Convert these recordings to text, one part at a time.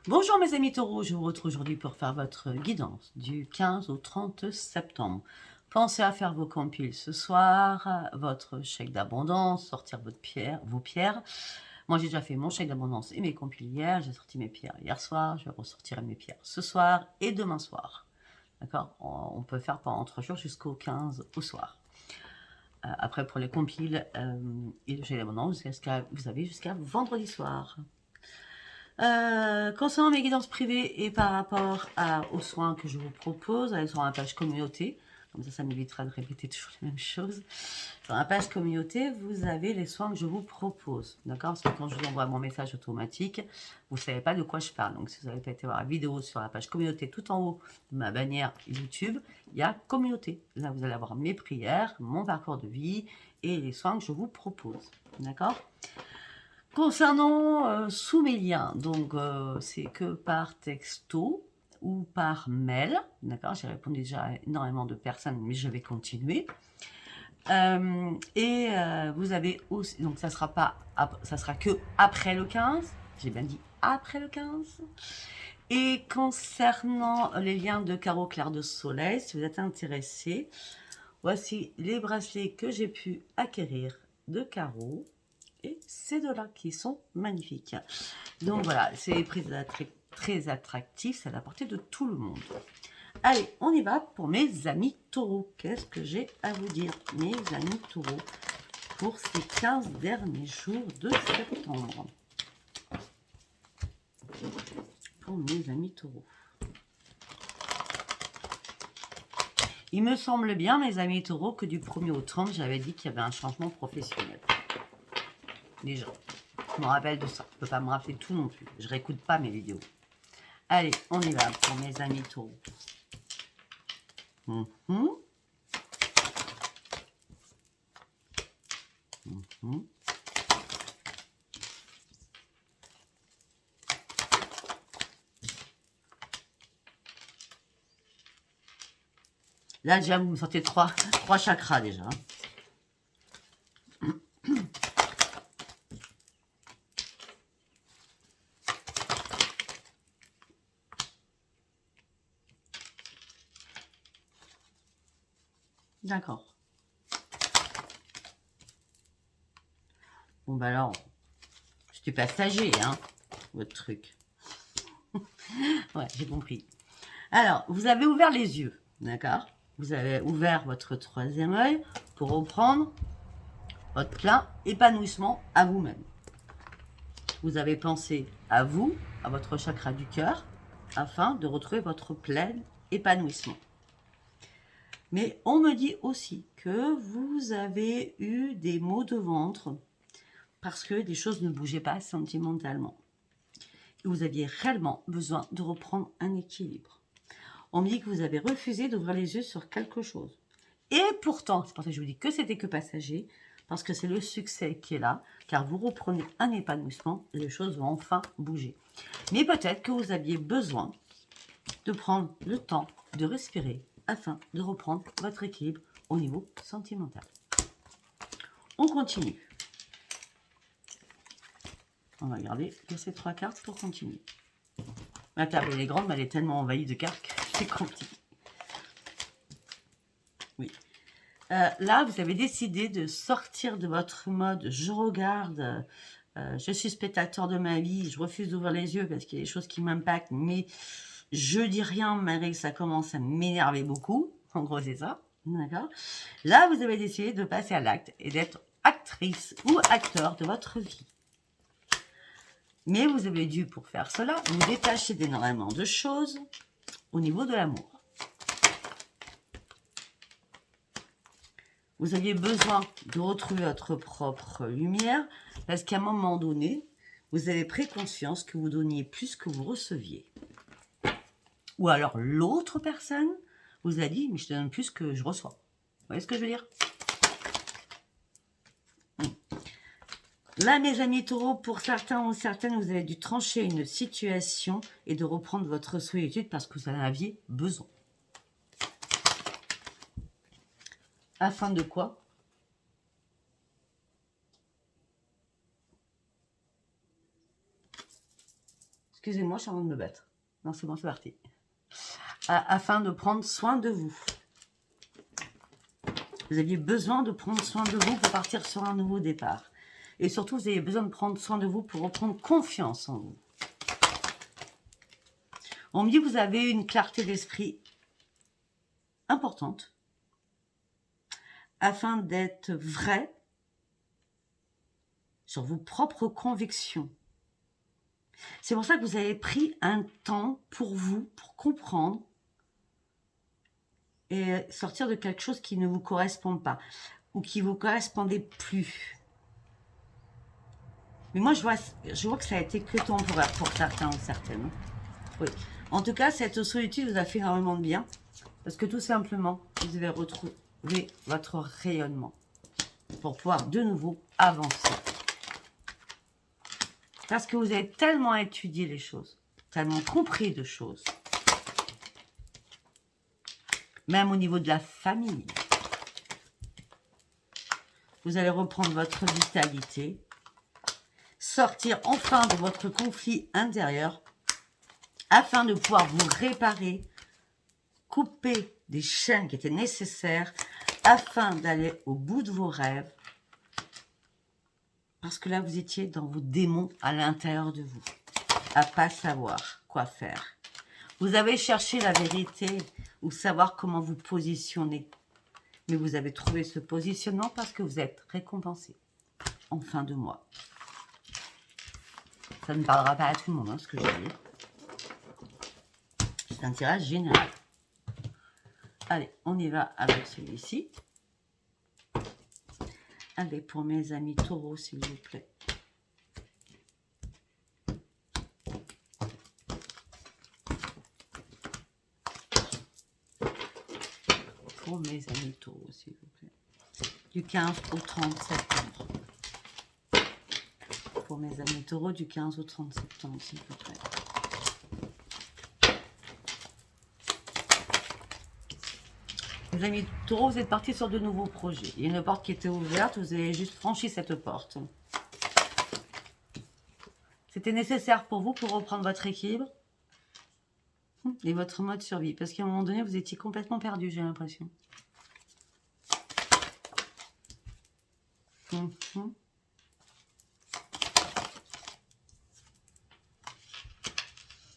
Bonjour mes amis taureaux, je vous retrouve aujourd'hui pour faire votre guidance du 15 au 30 septembre. Pensez à faire vos compiles ce soir, votre chèque d'abondance, sortir vos pierres. Moi j'ai déjà fait mon chèque d'abondance et mes compiles hier, j'ai sorti mes pierres hier soir, je vais ressortir mes pierres ce soir et demain soir. D'accord? On peut faire pendant 3 jours jusqu'au 15 au soir. Après pour les compiles et le chèque d'abondance, vous avez jusqu'à vendredi soir. Concernant mes guidances privées et par rapport aux soins que je vous propose, allez sur la page communauté. Comme ça m'évitera de répéter toujours les mêmes choses. Sur la page communauté, vous avez les soins que je vous propose. D'accord? Parce que quand je vous envoie mon message automatique, vous ne savez pas de quoi je parle. Donc, si vous n'avez pas été voir la vidéo sur la page communauté, tout en haut de ma bannière YouTube, il y a communauté. Là, vous allez avoir mes prières, mon parcours de vie et les soins que je vous propose. D'accord? Concernant sous mes liens, donc c'est que par texto ou par mail, d'accord, j'ai répondu déjà à énormément de personnes, mais je vais continuer. Vous avez aussi, donc ça sera que après le 15, j'ai bien dit après le 15. Et concernant les liens de carreau clair de soleil, si vous êtes intéressé, voici les bracelets que j'ai pu acquérir de carreau. Et ces deux-là qui sont magnifiques. Donc voilà, c'est des prix très attractifs, c'est à la portée de tout le monde. Allez, on y va pour mes amis taureaux. Qu'est-ce que j'ai à vous dire, mes amis taureaux, pour ces 15 derniers jours de septembre? Pour mes amis taureaux. Il me semble bien, mes amis taureaux, que du 1er au 30, j'avais dit qu'il y avait un changement professionnel. Déjà. Je me rappelle de ça. Je ne peux pas me rappeler tout non plus. Je ne réécoute pas mes vidéos. Allez, on y va pour mes amis taureaux. Là, déjà, vous me sortez trois chakras déjà. D'accord. Bon, bah alors, c'était passager, hein, votre truc. Ouais, j'ai compris. Alors, vous avez ouvert les yeux, d'accord? Vous avez ouvert votre troisième œil pour reprendre votre plein épanouissement à vous-même. Vous avez pensé à vous, à votre chakra du cœur, afin de retrouver votre plein épanouissement. Mais on me dit aussi que vous avez eu des maux de ventre parce que des choses ne bougeaient pas sentimentalement. Et vous aviez réellement besoin de reprendre un équilibre. On me dit que vous avez refusé d'ouvrir les yeux sur quelque chose. Et pourtant, c'est pour ça que je vous dis que c'était que passager, parce que c'est le succès qui est là, car vous reprenez un épanouissement et les choses vont enfin bouger. Mais peut-être que vous aviez besoin de prendre le temps de respirer afin de reprendre votre équilibre au niveau sentimental. On continue. On va garder que ces 3 cartes pour continuer. La table elle est grande, mais elle est tellement envahie de cartes que c'est compliqué. Oui. Là, vous avez décidé de sortir de votre mode « je regarde, je suis spectateur de ma vie, je refuse d'ouvrir les yeux parce qu'il y a des choses qui m'impactent, mais je dis rien malgré que ça commence à m'énerver beaucoup ». En gros, c'est ça. D'accord. Là, vous avez décidé de passer à l'acte et d'être actrice ou acteur de votre vie. Mais vous avez dû, pour faire cela, vous détacher d'énormément de choses au niveau de l'amour. Vous aviez besoin de retrouver votre propre lumière parce qu'à un moment donné, vous avez pris conscience que vous donniez plus que vous receviez. Ou alors l'autre personne vous a dit « mais je te donne plus que je reçois ». Vous voyez ce que je veux dire? Là, mes amis taureaux, pour certains ou certaines, vous avez dû trancher une situation et de reprendre votre solitude parce que vous en aviez besoin. Afin de quoi? Excusez-moi, je suis en train de me battre. Non, c'est bon, c'est parti. Afin de prendre soin de vous. Vous aviez besoin de prendre soin de vous pour partir sur un nouveau départ. Et surtout, vous avez besoin de prendre soin de vous pour reprendre confiance en vous. On me dit que vous avez une clarté d'esprit importante afin d'être vrai sur vos propres convictions. C'est pour ça que vous avez pris un temps pour vous, pour comprendre et sortir de quelque chose qui ne vous correspond pas ou qui ne vous correspondait plus. Mais moi, je vois que ça a été que temporaire pour certains ou certaines. Oui. En tout cas, cette solitude vous a fait énormément de bien parce que tout simplement, vous avez retrouvé votre rayonnement pour pouvoir de nouveau avancer. Parce que vous avez tellement étudié les choses, tellement compris de choses, même au niveau de la famille. Vous allez reprendre votre vitalité, sortir enfin de votre conflit intérieur afin de pouvoir vous réparer, couper des chaînes qui étaient nécessaires afin d'aller au bout de vos rêves. Parce que là, vous étiez dans vos démons à l'intérieur de vous, à pas savoir quoi faire. Vous avez cherché la vérité ou savoir comment vous positionner. Mais vous avez trouvé ce positionnement parce que vous êtes récompensé en fin de mois. Ça ne parlera pas à tout le monde, hein, ce que j'ai dit. C'est un tirage général. Allez, on y va avec celui-ci. Allez, pour mes amis taureaux, s'il vous plaît. Pour mes amis taureaux, s'il vous plaît. Du 15 au 30 septembre. Pour mes amis taureaux, du 15 au 30 septembre, s'il vous plaît. Les amis taureaux, vous êtes partis sur de nouveaux projets. Il y a une porte qui était ouverte, vous avez juste franchi cette porte. C'était nécessaire pour vous pour reprendre votre équilibre et votre mode survie. Parce qu'à un moment donné, vous étiez complètement perdu, j'ai l'impression.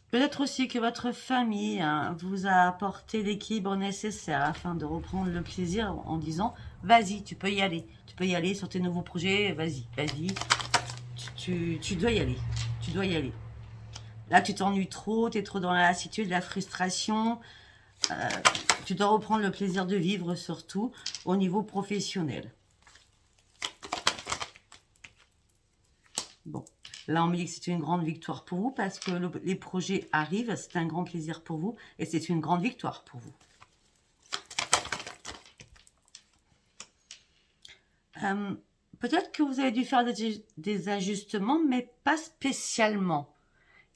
Peut-être aussi que votre famille vous a apporté l'équilibre nécessaire afin de reprendre le plaisir en disant « Vas-y, tu peux y aller. Tu peux y aller sur tes nouveaux projets. Vas-y, vas-y. Tu dois y aller. Tu dois y aller. » Là, tu t'ennuies trop. Tu es trop dans la lassitude, la frustration. Tu dois reprendre le plaisir de vivre surtout au niveau professionnel. Bon. Là, on me dit que c'est une grande victoire pour vous parce que les projets arrivent, c'est un grand plaisir pour vous et c'est une grande victoire pour vous. Peut-être que vous avez dû faire des ajustements, mais pas spécialement.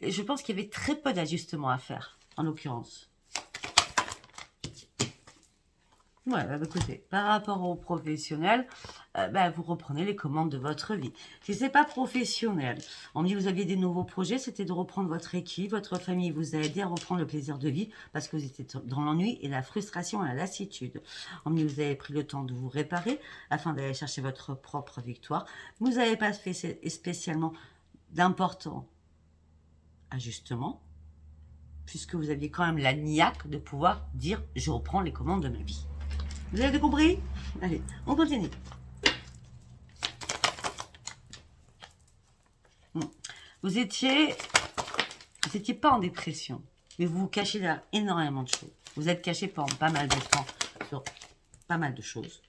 Et je pense qu'il y avait très peu d'ajustements à faire, en l'occurrence. Ouais, bah, écoutez, par rapport aux professionnels, vous reprenez les commandes de votre vie. Si ce n'est pas professionnel, on me dit que vous aviez des nouveaux projets, c'était de reprendre votre équipe, votre famille vous a aidé à reprendre le plaisir de vie parce que vous étiez dans l'ennui et la frustration et la lassitude. On me dit que vous avez pris le temps de vous réparer afin d'aller chercher votre propre victoire. Vous n'avez pas fait spécialement d'importants ajustements puisque vous aviez quand même la niaque de pouvoir dire « je reprends les commandes de ma vie ». Vous avez compris? Allez, on continue. Vous n'étiez pas en dépression, mais vous vous cachez derrière énormément de choses. Vous êtes caché pendant pas mal de temps sur pas mal de choses.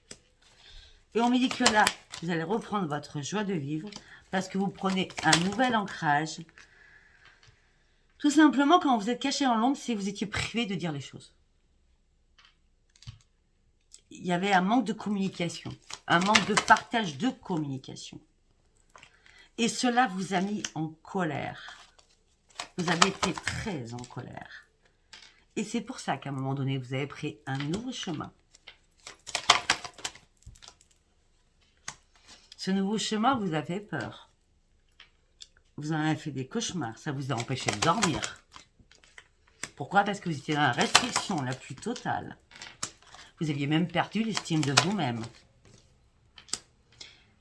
Et on me dit que là, vous allez reprendre votre joie de vivre parce que vous prenez un nouvel ancrage. Tout simplement, quand vous êtes caché dans l'ombre, c'est que vous étiez privé de dire les choses. Il y avait un manque de communication, un manque de partage de communication. Et cela vous a mis en colère. Vous avez été très en colère. Et c'est pour ça qu'à un moment donné, vous avez pris un nouveau chemin. Ce nouveau chemin vous a fait peur. vous en avez fait des cauchemars. Ça vous a empêché de dormir. Pourquoi? Parce que vous étiez dans la restriction la plus totale. Vous aviez même perdu l'estime de vous-même.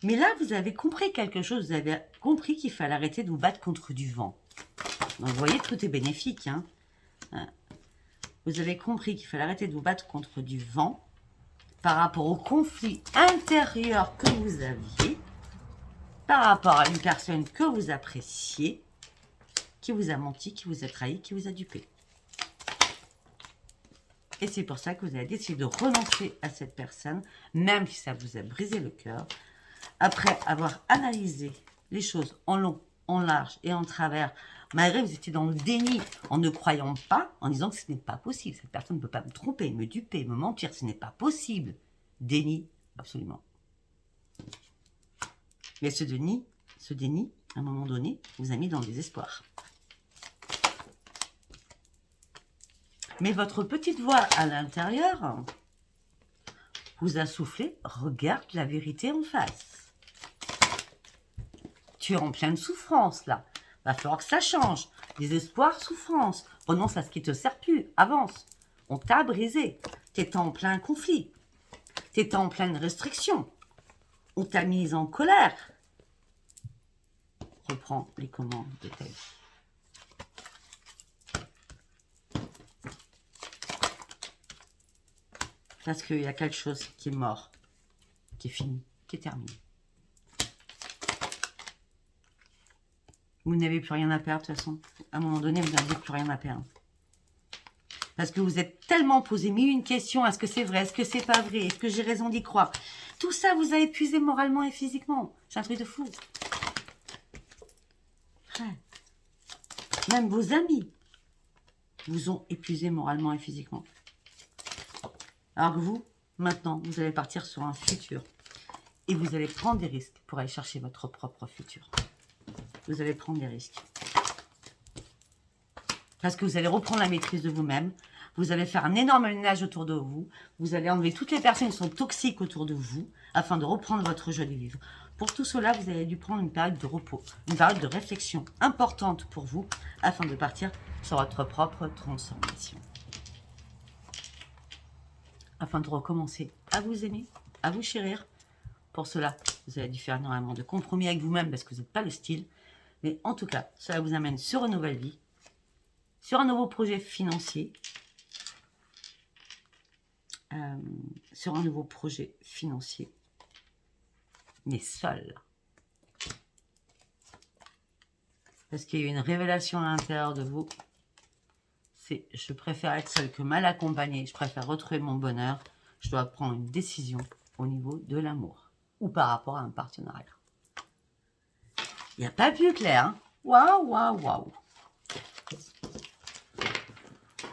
Mais là, vous avez compris quelque chose. Vous avez compris qu'il fallait arrêter de vous battre contre du vent. Donc, vous voyez, tout est bénéfique. Hein. Vous avez compris qu'il fallait arrêter de vous battre contre du vent par rapport au conflit intérieur que vous aviez, par rapport à une personne que vous appréciez, qui vous a menti, qui vous a trahi, qui vous a dupé. Et c'est pour ça que vous avez décidé de renoncer à cette personne, même si ça vous a brisé le cœur, après avoir analysé les choses en long, en large et en travers, malgré que vous étiez dans le déni, en ne croyant pas, en disant que ce n'est pas possible. Cette personne ne peut pas me tromper, me duper, me mentir, ce n'est pas possible. Déni, absolument. Mais ce déni, à un moment donné, vous a mis dans le désespoir. Mais votre petite voix à l'intérieur vous a soufflé, regarde la vérité en face. Tu es en pleine souffrance là. Va falloir que ça change. Désespoir, souffrance. Renonce à ce qui te sert plus. Avance. On t'a brisé. Tu étais en plein conflit. Tu étais en pleine restriction. On t'a mise en colère. Reprends les commandes de ta vie. Parce qu'il y a quelque chose qui est mort, qui est fini, qui est terminé. Vous n'avez plus rien à perdre, de toute façon. À un moment donné, vous n'avez plus rien à perdre. Parce que vous êtes tellement posé mille une question. Est-ce que c'est vrai? Est-ce que c'est pas vrai? Est-ce que j'ai raison d'y croire? Tout ça vous a épuisé moralement et physiquement. C'est un truc de fou. Ouais. Même vos amis vous ont épuisé moralement et physiquement. Alors que vous, maintenant, vous allez partir sur un futur. Et vous allez prendre des risques pour aller chercher votre propre futur. Vous allez prendre des risques. Parce que vous allez reprendre la maîtrise de vous-même. Vous allez faire un énorme ménage autour de vous. Vous allez enlever toutes les personnes qui sont toxiques autour de vous afin de reprendre votre joie de vivre. Pour tout cela, vous avez dû prendre une période de repos, une période de réflexion importante pour vous afin de partir sur votre propre transformation. Afin de recommencer à vous aimer, à vous chérir. Pour cela, vous avez dû faire énormément de compromis avec vous-même parce que vous n'êtes pas le style. Mais en tout cas, cela vous amène sur une nouvelle vie, sur un nouveau projet financier, mais seul. Parce qu'il y a eu une révélation à l'intérieur de vous. C'est je préfère être seule que mal accompagnée. Je préfère retrouver mon bonheur. Je dois prendre une décision au niveau de l'amour ou par rapport à un partenariat. Il n'y a pas plus clair. Hein. Waouh, waouh, waouh.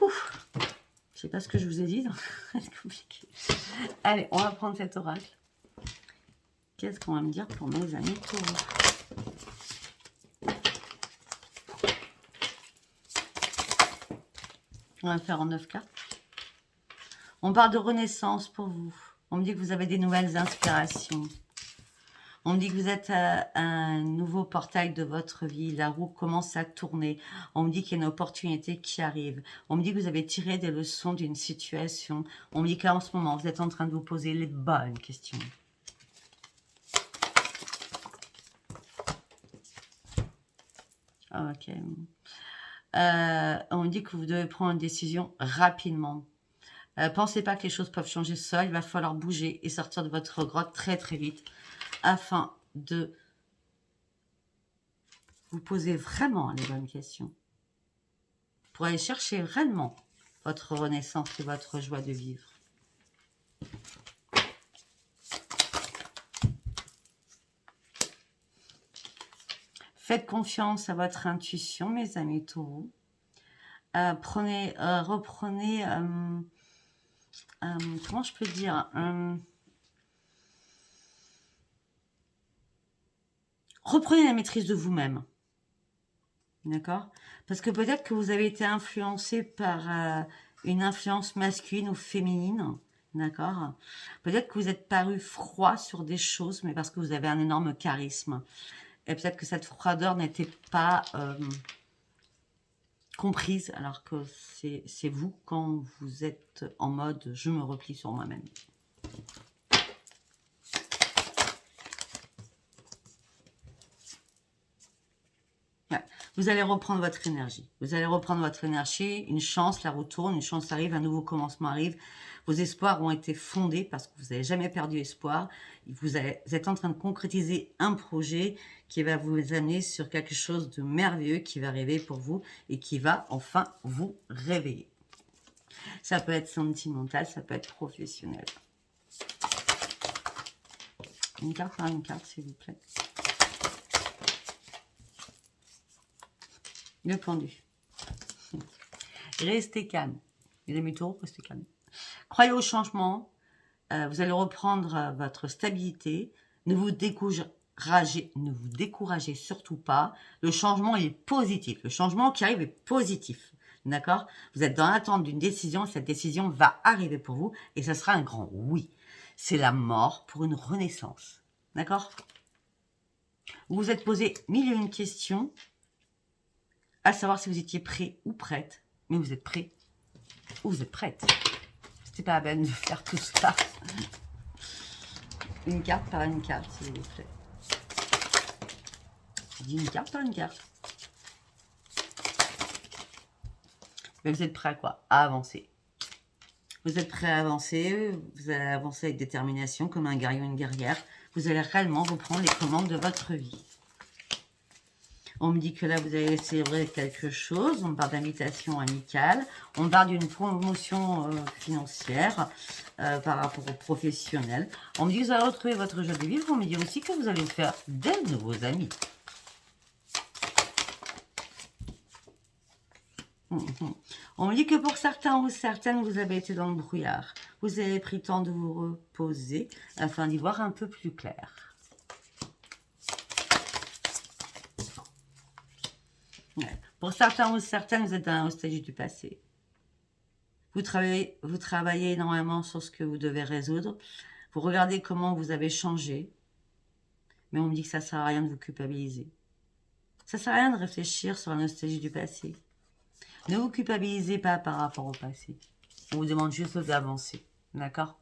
Ouf. Je sais pas ce que je vous ai dit. C'est compliqué. Allez, on va prendre cet oracle. Qu'est-ce qu'on va me dire pour mes amis taureaux? On va faire en 9 cartes. On parle de renaissance pour vous. On me dit que vous avez des nouvelles inspirations. On me dit que vous êtes à un nouveau portail de votre vie. La roue commence à tourner. On me dit qu'il y a une opportunité qui arrive. On me dit que vous avez tiré des leçons d'une situation. On me dit qu'en ce moment, vous êtes en train de vous poser les bonnes questions. Ok. On me dit que vous devez prendre une décision rapidement. Pensez pas que les choses peuvent changer seules. Il va falloir bouger et sortir de votre grotte très très vite afin de vous poser vraiment les bonnes questions pour aller chercher vraiment votre renaissance et votre joie de vivre. Faites confiance à votre intuition, mes amis taureaux. Reprenez, comment je peux dire, reprenez la maîtrise de vous-même. D'accord? Parce que peut-être que vous avez été influencé par une influence masculine ou féminine. D'accord? Peut-être que vous êtes paru froid sur des choses, mais parce que vous avez un énorme charisme. Et peut-être que cette froideur n'était pas comprise, alors que c'est vous quand vous êtes en mode « je me replie sur moi-même ». Ouais. Vous allez reprendre votre énergie. Vous allez reprendre votre énergie. Une chance la retourne, une chance arrive, un nouveau commencement arrive. Vos espoirs ont été fondés parce que vous n'avez jamais perdu espoir. Vous êtes en train de concrétiser un projet qui va vous amener sur quelque chose de merveilleux qui va arriver pour vous et qui va enfin vous réveiller. Ça peut être sentimental, ça peut être professionnel. Une carte par une carte, s'il vous plaît. Le pendu. Restez calme. Les amis taureaux, restez calme. Croyez au changement. Vous allez reprendre votre stabilité. Ne vous découragez surtout pas. Le changement est positif. Le changement qui arrive est positif. D'accord? Vous êtes dans l'attente d'une décision. Cette décision va arriver pour vous. Et ça sera un grand oui. C'est la mort pour une renaissance. D'accord? Vous vous êtes posé mille et une questions. À savoir si vous étiez prêt ou prête. Mais vous êtes prêt ou vous êtes prête. C'était pas la peine de faire tout ça. Une carte par une carte, s'il vous plaît. Je dis une carte par une carte. Mais vous êtes prêt à quoi? À avancer. Vous êtes prêt à avancer. Vous allez avancer avec détermination, comme un guerrier ou une guerrière. Vous allez réellement reprendre les commandes de votre vie. On me dit que là, vous allez célébrer quelque chose. On parle d'invitation amicale. On parle d'une promotion financière par rapport aux professionnels. On me dit que vous allez retrouver votre joie de vivre. On me dit aussi que vous allez vous faire des nouveaux amis. On me dit que pour certains ou certaines, vous avez été dans le brouillard. Vous avez pris le temps de vous reposer afin d'y voir un peu plus clair. Ouais. Pour certains ou certaines, vous êtes dans la nostalgie du passé. Vous travaillez énormément sur ce que vous devez résoudre. Vous regardez comment vous avez changé. Mais on me dit que ça ne sert à rien de vous culpabiliser. Ça ne sert à rien de réfléchir sur la nostalgie du passé. Ne vous culpabilisez pas par rapport au passé. On vous demande juste d'avancer. D'accord ?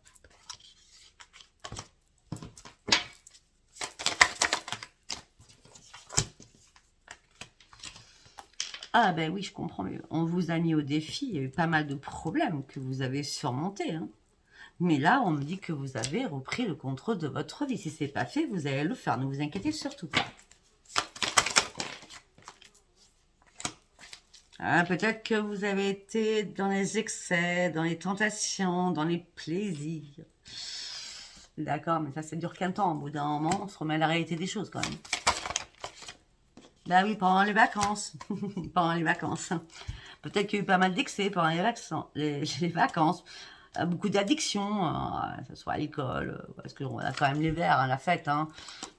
Ah ben oui, je comprends mieux. On vous a mis au défi, il y a eu pas mal de problèmes que vous avez surmontés. Hein. Mais là, on me dit que vous avez repris le contrôle de votre vie. Si ce n'est pas fait, vous allez le faire. Ne vous inquiétez surtout pas. Ah, peut-être que vous avez été dans les excès, dans les tentations, dans les plaisirs. D'accord, mais ça dure qu'un temps. Au bout d'un moment, on se remet à la réalité des choses quand même. Bah oui, pendant les vacances. Pendant les vacances. Peut-être qu'il y a eu pas mal d'excès pendant les vacances. Beaucoup d'addictions, que ce soit à l'école, parce qu'on a quand même les verres, hein, la fête, hein.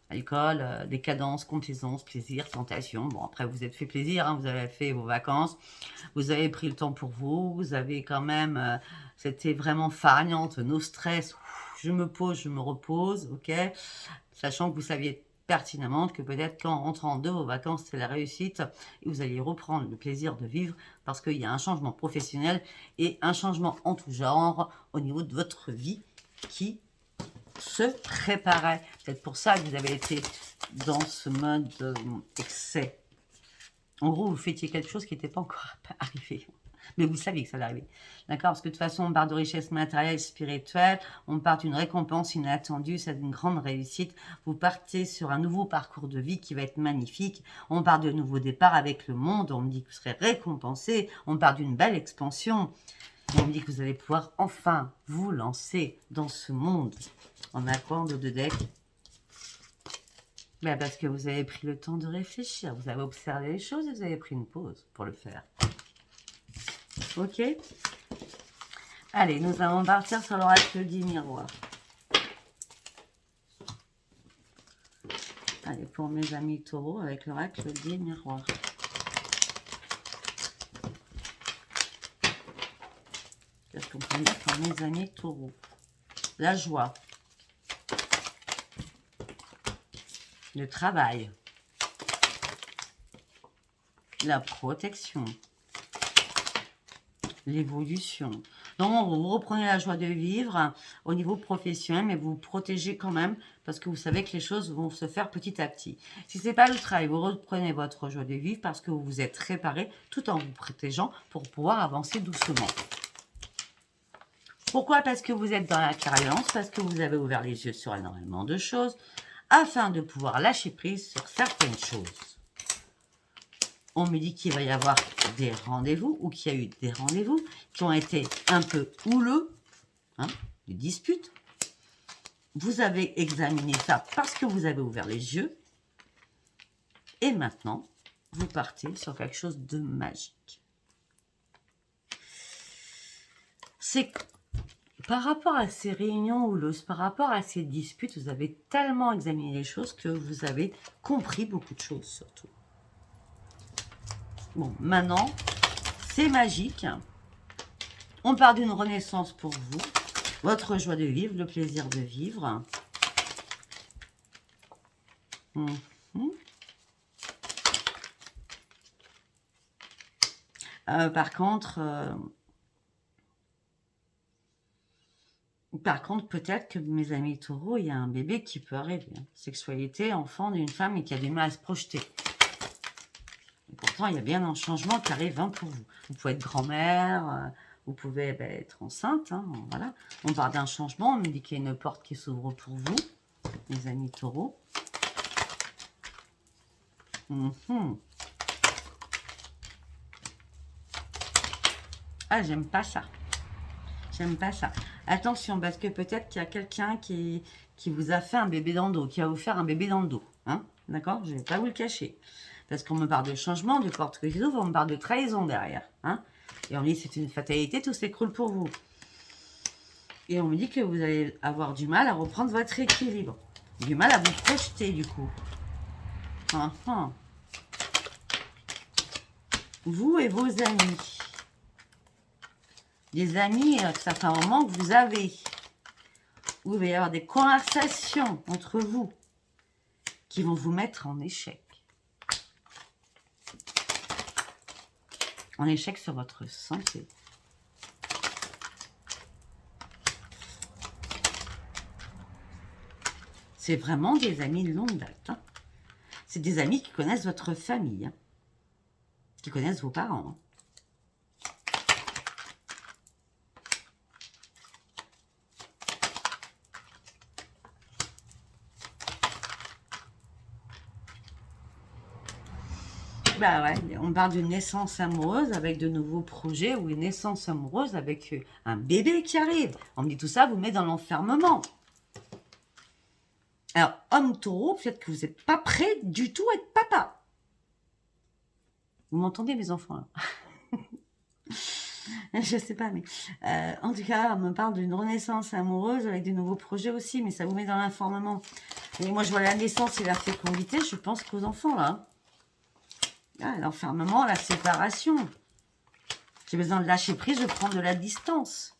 Alcool, décadence, complaisance, plaisir, tentation. Bon, après, vous êtes fait plaisir, hein, vous avez fait vos vacances, vous avez pris le temps pour vous, vous avez quand même, c'était vraiment farniente, no stress, je me pose, je me repose, ok, sachant que vous saviez pertinemment que peut-être qu'en rentrant de vos vacances, c'est la réussite et vous allez reprendre le plaisir de vivre parce qu'il y a un changement professionnel et un changement en tout genre au niveau de votre vie qui se préparait. C'est pour ça que vous avez été dans ce mode excès. En gros, vous fêtiez quelque chose qui n'était pas encore arrivé. Mais vous saviez que ça allait arriver. D'accord? Parce que de toute façon, on part de richesse matérielle, spirituelle. On part d'une récompense inattendue. C'est une grande réussite. Vous partez sur un nouveau parcours de vie qui va être magnifique. On part de nouveaux départs avec le monde. On me dit que vous serez récompensé. On part d'une belle expansion. On me dit que vous allez pouvoir enfin vous lancer dans ce monde. On a quoi en dos de deck? Ben parce que vous avez pris le temps de réfléchir. Vous avez observé les choses et vous avez pris une pause pour le faire. Ok? Allez, nous allons partir sur l'oracle du miroir. Allez, pour mes amis taureaux, avec l'oracle du miroir. Qu'est-ce qu'on peut dire pour mes amis taureaux? La joie. Le travail. la protection, l'évolution. Donc, vous reprenez la joie de vivre au niveau professionnel, mais vous vous protégez quand même parce que vous savez que les choses vont se faire petit à petit. Si ce n'est pas le travail, vous reprenez votre joie de vivre parce que vous vous êtes réparé tout en vous protégeant pour pouvoir avancer doucement. Pourquoi? Parce que vous êtes dans la clairvoyance, parce que vous avez ouvert les yeux sur énormément de choses afin de pouvoir lâcher prise sur certaines choses. On me dit qu'il va y avoir des rendez-vous ou qu'il y a eu des rendez-vous qui ont été un peu houleux, hein, des disputes. Vous avez examiné ça parce que vous avez ouvert les yeux. Et maintenant, vous partez sur quelque chose de magique. C'est par rapport à ces réunions houleuses, par rapport à ces disputes, vous avez tellement examiné les choses que vous avez compris beaucoup de choses surtout. Bon, maintenant, c'est magique. On part d'une renaissance pour vous. Votre joie de vivre, le plaisir de vivre. Par contre, peut-être que mes amis taureaux, il y a un bébé qui peut arriver. Hein. Sexualité, enfant d'une femme et qui a du mal à se projeter. Et pourtant, il y a bien un changement qui arrive hein, pour vous. Vous pouvez être grand-mère, vous pouvez être enceinte. Hein, voilà. On parle d'un changement. On me dit qu'il y a une porte qui s'ouvre pour vous, mes amis taureaux. Ah, j'aime pas ça. J'aime pas ça. Attention, parce que peut-être qu'il y a quelqu'un qui vous a fait un bébé dans le dos, qui a offert un bébé dans le dos. Hein, d'accord? Je ne vais pas vous le cacher. Parce qu'on me parle de changement, de porte que j'ouvre, on me parle de trahison derrière. Hein, et on me dit c'est une fatalité, tout s'écroule pour vous. Et on me dit que vous allez avoir du mal à reprendre votre équilibre. Du mal à vous projeter, du coup. Vous et vos amis. Des amis, ça fait un moment que vous avez. Où il va y avoir des conversations entre vous qui vont vous mettre en échec. En échec sur votre santé. C'est vraiment des amis de longue date. Hein. C'est des amis qui connaissent votre famille. Hein. Qui connaissent vos parents. Hein. Bah ouais, on parle d'une naissance amoureuse avec de nouveaux projets ou une naissance amoureuse avec un bébé qui arrive. On me dit tout ça, vous met dans l'enfermement. Alors, homme taureau, peut-être que vous n'êtes pas prêt du tout à être papa. Vous m'entendez, mes enfants là? Je sais pas, mais en tout cas, on me parle d'une renaissance amoureuse avec de nouveaux projets aussi, mais ça vous met dans l'informement. Et moi, je vois la naissance et la fécondité, je pense qu'aux enfants là. Ah, l'enfermement, la séparation. J'ai besoin de lâcher prise, je prends de la distance.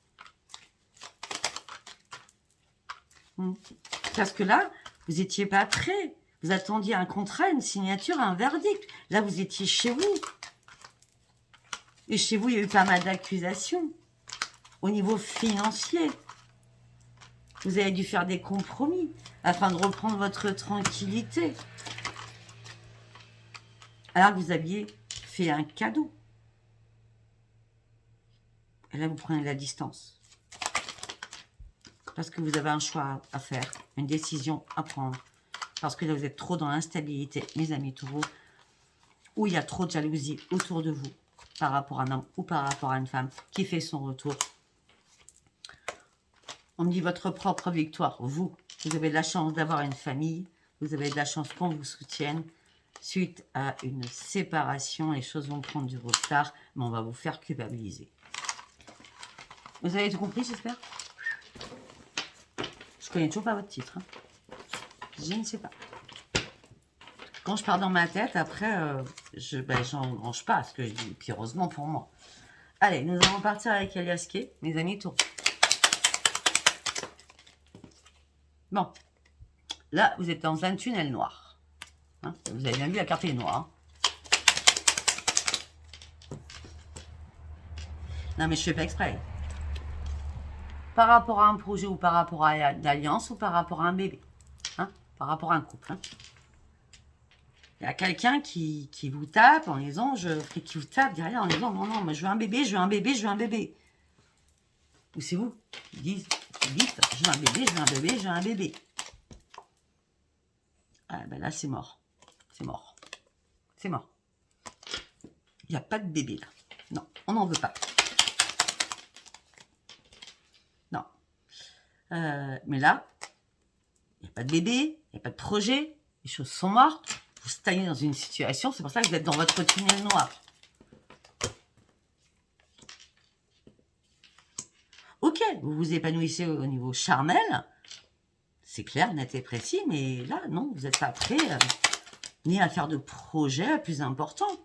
Parce que là, vous n'étiez pas prêt. Vous attendiez un contrat, une signature, un verdict. Là, vous étiez chez vous. Et chez vous, il y a eu pas mal d'accusations. Au niveau financier. Vous avez dû faire des compromis afin de reprendre votre tranquillité. Alors que vous aviez fait un cadeau. Et là, vous prenez la distance. Parce que vous avez un choix à faire, une décision à prendre. Parce que là, vous êtes trop dans l'instabilité, mes amis taureaux, où il y a trop de jalousie autour de vous, par rapport à un homme ou par rapport à une femme qui fait son retour. On me dit votre propre victoire. Vous avez de la chance d'avoir une famille. Vous avez de la chance qu'on vous soutienne. Suite à une séparation, les choses vont prendre du retard, mais on va vous faire culpabiliser. Vous avez tout compris, j'espère? Je connais toujours pas votre titre. Hein. Je ne sais pas. Quand je pars dans ma tête, après, j'en range pas ce que je dis. Puis heureusement pour moi. Allez, nous allons partir avec Aliaske, mes amis taureaux. Bon. Là, vous êtes dans un tunnel noir. Hein, vous avez bien vu, la carte est noire. Hein. Non, mais je fais pas exprès. Par rapport à un projet ou par rapport à une alliance ou par rapport à un bébé. Hein, par rapport à un couple. Hein. Il y a quelqu'un qui vous tape en disant, qui vous tape derrière en disant, non, non, moi je veux un bébé, je veux un bébé, je veux un bébé. Ou c'est vous qui dites, je veux un bébé, je veux un bébé, je veux un bébé. Ah ben là, c'est mort. C'est mort. C'est mort. Il n'y a pas de bébé là. Non, on n'en veut pas. Non. Mais là, il n'y a pas de bébé, il n'y a pas de projet, les choses sont mortes, vous stagnez dans une situation, c'est pour ça que vous êtes dans votre tunnel noir. Ok, vous vous épanouissez au niveau charnel, c'est clair, net et précis, mais là, non, vous n'êtes pas prêt ni à faire de projets plus importants.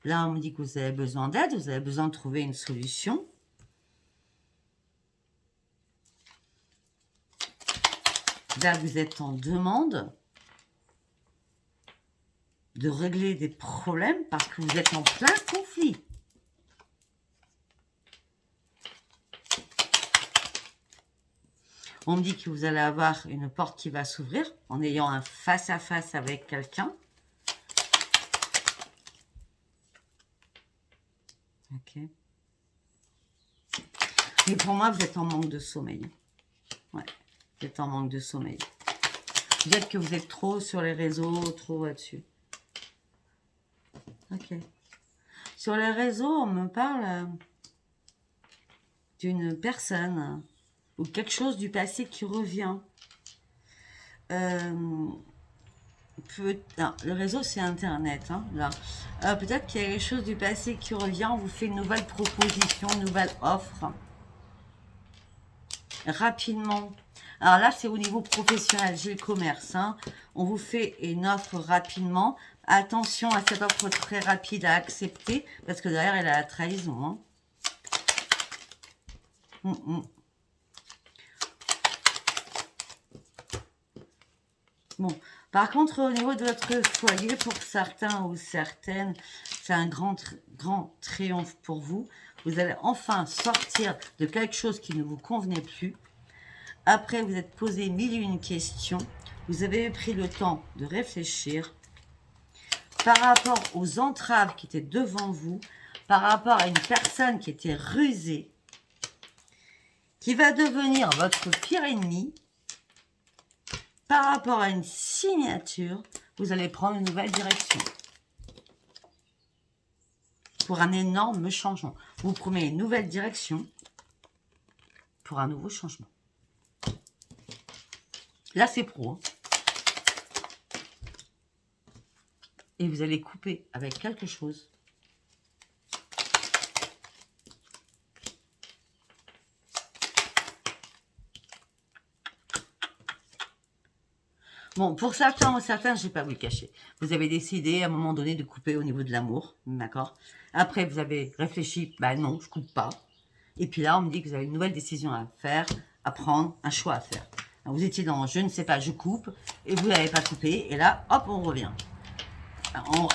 Là, on me dit que vous avez besoin d'aide, vous avez besoin de trouver une solution. Là, vous êtes en demande de régler des problèmes parce que vous êtes en plein conflit. On me dit que vous allez avoir une porte qui va s'ouvrir en ayant un face-à-face avec quelqu'un. Ok. Mais pour moi, vous êtes en manque de sommeil. Ouais, vous êtes en manque de sommeil. Peut-être que vous êtes trop sur les réseaux, trop là-dessus. Ok. Sur les réseaux, on me parle d'une personne ou quelque chose du passé qui revient. Non, le réseau, c'est Internet. Hein, là. Peut-être qu'il y a quelque chose du passé qui revient. On vous fait une nouvelle proposition, une nouvelle offre. Rapidement. Alors là, c'est au niveau professionnel, j'ai le commerce. Hein. On vous fait une offre rapidement. Attention à cette offre très rapide à accepter, parce que derrière, elle a la trahison. Hein. Bon, par contre, au niveau de votre foyer, pour certains ou certaines, c'est un grand triomphe pour vous. Vous allez enfin sortir de quelque chose qui ne vous convenait plus. Après, vous êtes posé mille et une questions. Vous avez pris le temps de réfléchir par rapport aux entraves qui étaient devant vous, par rapport à une personne qui était rusée, qui va devenir votre pire ennemi. Par rapport à une signature, vous allez prendre une nouvelle direction. Pour un énorme changement. Vous prenez une nouvelle direction pour un nouveau changement. Là, c'est pro. Hein. Et vous allez couper avec quelque chose. Bon, pour certains ou certains, je ne vais pas vous le cacher. Vous avez décidé à un moment donné de couper au niveau de l'amour, d'accord? Après, vous avez réfléchi, bah non, je coupe pas. Et puis là, on me dit que vous avez une nouvelle décision à faire, à prendre, un choix à faire. Alors, vous étiez dans, je ne sais pas, je coupe, et vous n'avez pas coupé, et là, hop, on revient.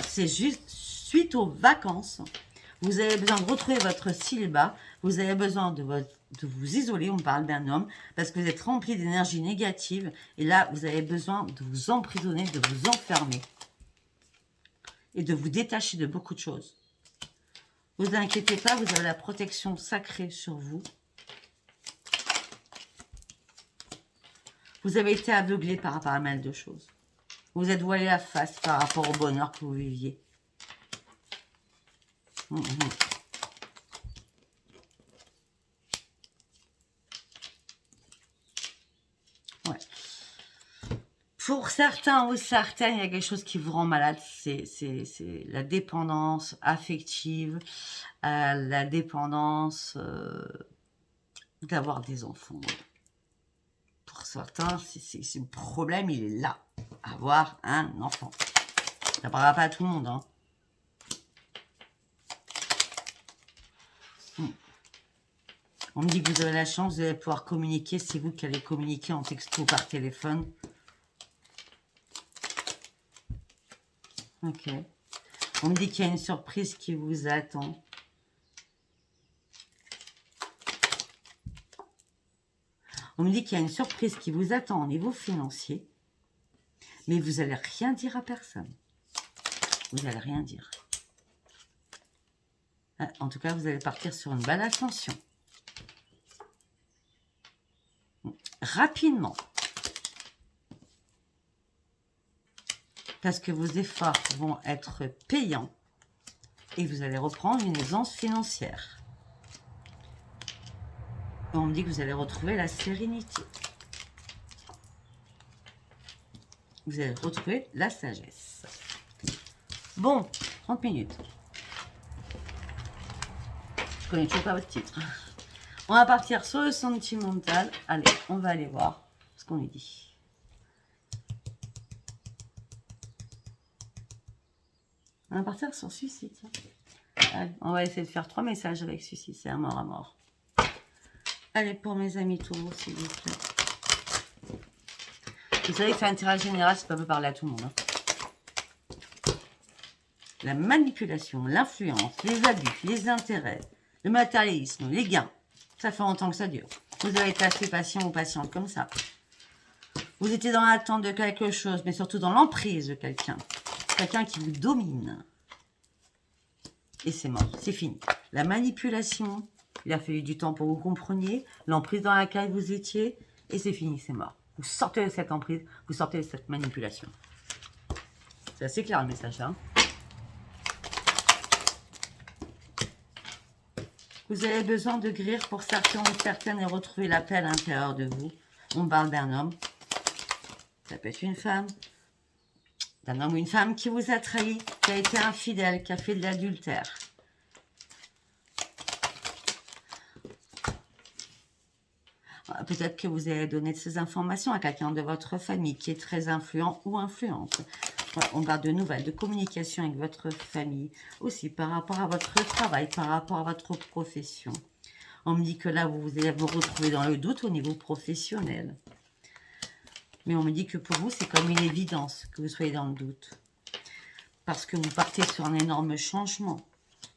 C'est juste suite aux vacances. Vous avez besoin de retrouver votre célibat. Vous avez besoin de vous isoler. On parle d'un homme parce que vous êtes rempli d'énergie négative. Et là, vous avez besoin de vous emprisonner, de vous enfermer et de vous détacher de beaucoup de choses. Vous inquiétez pas, vous avez la protection sacrée sur vous. Vous avez été aveuglé par rapport à mal de choses. Vous êtes voilé la face par rapport au bonheur que vous viviez. Ouais. Pour certains ou certaines, il y a quelque chose qui vous rend malade, c'est la dépendance affective, la dépendance d'avoir des enfants. Pour certains, le problème, il est là, avoir un enfant. Ça ne parlera pas à tout le monde. Hein. On me dit que vous avez la chance, vous allez pouvoir communiquer, c'est vous qui allez communiquer en texto ou par téléphone. Ok. On me dit qu'il y a une surprise qui vous attend. On me dit qu'il y a une surprise qui vous attend au niveau financier, mais vous n'allez rien dire à personne. Vous n'allez rien dire. En tout cas, vous allez partir sur une belle ascension. Rapidement. Parce que vos efforts vont être payants et vous allez reprendre une aisance financière. Et on me dit que vous allez retrouver la sérénité. Vous allez retrouver la sagesse. Bon, 30 minutes. Je connais toujours pas votre titre. On va partir sur le sentimental. Allez, on va aller voir ce qu'on lui dit. On va partir sur suicide. Allez, on va essayer de faire 3 messages avec suicide. C'est à mort. Allez, pour mes amis taureaux, s'il vous plaît. Vous savez que c'est un tirage général, c'est pas peu parler à tout le monde. La manipulation, l'influence, les abus, les intérêts, le matérialisme, les gains. Ça fait longtemps que ça dure. Vous avez été assez patient ou patiente comme ça. Vous étiez dans l'attente de quelque chose, mais surtout dans l'emprise de quelqu'un. Quelqu'un qui vous domine. Et c'est mort, c'est fini. La manipulation, il a fallu du temps pour que vous compreniez. L'emprise dans laquelle vous étiez, et c'est fini, c'est mort. Vous sortez de cette emprise, vous sortez de cette manipulation. C'est assez clair le message, hein. Vous avez besoin de guérir pour certains ou certaines et retrouver la paix à l'intérieur de vous. On parle d'un homme. Ça peut être une femme. D'un homme ou une femme qui vous a trahi, qui a été infidèle, qui a fait de l'adultère. Peut-être que vous avez donné de ces informations à quelqu'un de votre famille qui est très influent ou influente. On parle de nouvelles, de communication avec votre famille, aussi par rapport à votre travail, par rapport à votre profession. On me dit que là, vous allez vous retrouver dans le doute au niveau professionnel. Mais on me dit que pour vous, c'est comme une évidence que vous soyez dans le doute. Parce que vous partez sur un énorme changement.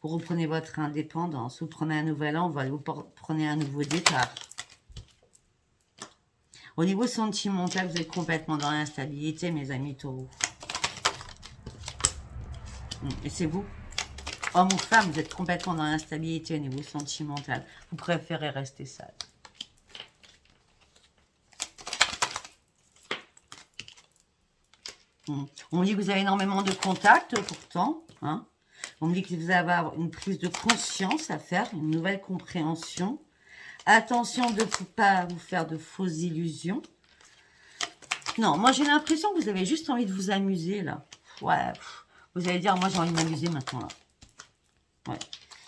Vous reprenez votre indépendance, vous prenez un nouvel envol, vous prenez un nouveau départ. Au niveau sentimental, vous êtes complètement dans l'instabilité, mes amis taureaux. Et c'est vous, homme ou femme, vous êtes complètement dans l'instabilité au niveau sentimental. Vous préférez rester seul. On me dit que vous avez énormément de contacts pourtant. Hein. On me dit que vous allez avoir une prise de conscience à faire, une nouvelle compréhension. Attention de ne pas vous faire de fausses illusions. Non, moi j'ai l'impression que vous avez juste envie de vous amuser là. Ouais, vous allez dire, moi j'ai envie de m'amuser maintenant là. Ouais.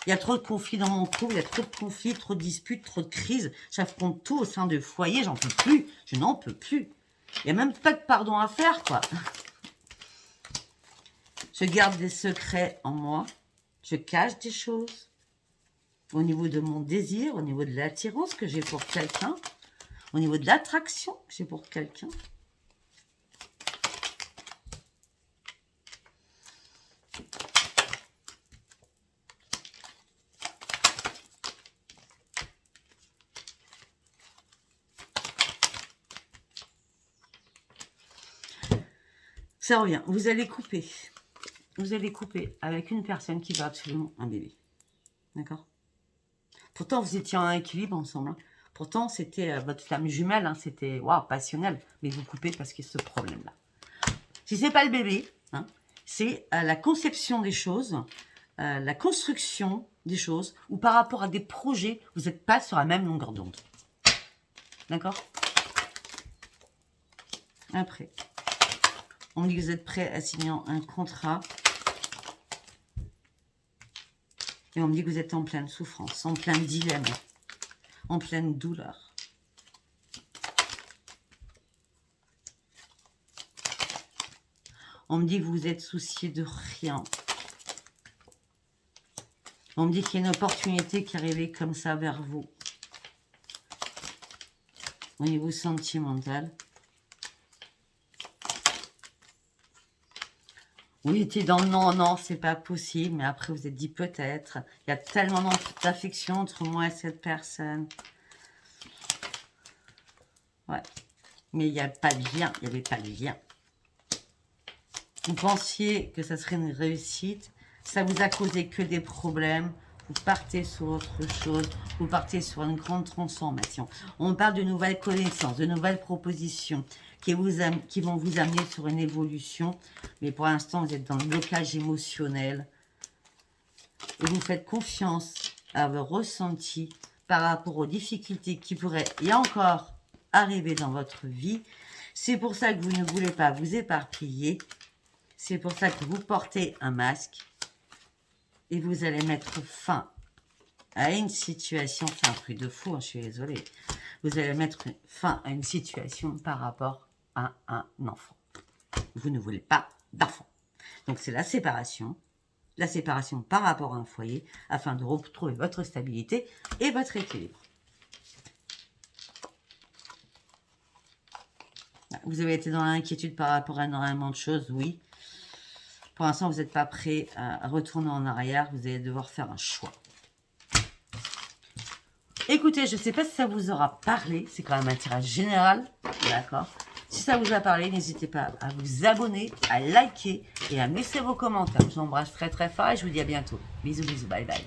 Il y a trop de conflits dans mon couple, il y a trop de conflits, trop de disputes, trop de crises. J'affronte tout au sein de foyer, j'en peux plus. Je n'en peux plus. Il n'y a même pas de pardon à faire, quoi. Je garde des secrets en moi. Je cache des choses. Au niveau de mon désir, au niveau de l'attirance que j'ai pour quelqu'un. Au niveau de l'attraction que j'ai pour quelqu'un. Ça revient. Vous allez couper. Vous allez couper avec une personne qui veut absolument un bébé. D'accord? Pourtant, vous étiez en équilibre ensemble. Hein. Pourtant, c'était votre flamme jumelle. Hein. C'était passionnel. Mais vous coupez parce qu'il y a ce problème-là. Si ce n'est pas le bébé, hein, c'est la conception des choses, la construction des choses, ou par rapport à des projets, vous n'êtes pas sur la même longueur d'onde. D'accord? Après. On me dit que vous êtes prêt à signer un contrat. Et on me dit que vous êtes en pleine souffrance, en plein dilemme, en pleine douleur. On me dit que vous êtes soucié de rien. On me dit qu'il y a une opportunité qui arrivait comme ça vers vous. Au niveau sentimental. Vous étiez dans le non, non, c'est pas possible. Mais après, vous êtes dit peut-être. Il y a tellement d'affection entre moi et cette personne. Ouais. Mais il n'y a pas de lien. Il n'y avait pas de lien. Vous pensiez que ça serait une réussite. Ça vous a causé que des problèmes. Vous partez sur autre chose. Vous partez sur une grande transformation. On parle de nouvelles connaissances, de nouvelles propositions qui vont vous amener sur une évolution. Mais pour l'instant, vous êtes dans le blocage émotionnel. Et vous faites confiance à vos ressentis par rapport aux difficultés qui pourraient, et encore, arriver dans votre vie. C'est pour ça que vous ne voulez pas vous éparpiller. C'est pour ça que vous portez un masque. Et vous allez mettre fin à une situation. C'est un truc de fou, hein, je suis désolée. Vous allez mettre fin à une situation par rapport à un enfant. Vous ne voulez pas d'enfant. Donc c'est la séparation. La séparation par rapport à un foyer afin de retrouver votre stabilité et votre équilibre. Vous avez été dans l'inquiétude par rapport à énormément de choses, oui. Pour l'instant, vous n'êtes pas prêt à retourner en arrière. Vous allez devoir faire un choix. Écoutez, je ne sais pas si ça vous aura parlé. C'est quand même un tirage général. D'accord. Si ça vous a parlé, n'hésitez pas à vous abonner, à liker et à me laisser vos commentaires. Je vous embrasse très très fort et je vous dis à bientôt. Bisous, bisous, bye bye.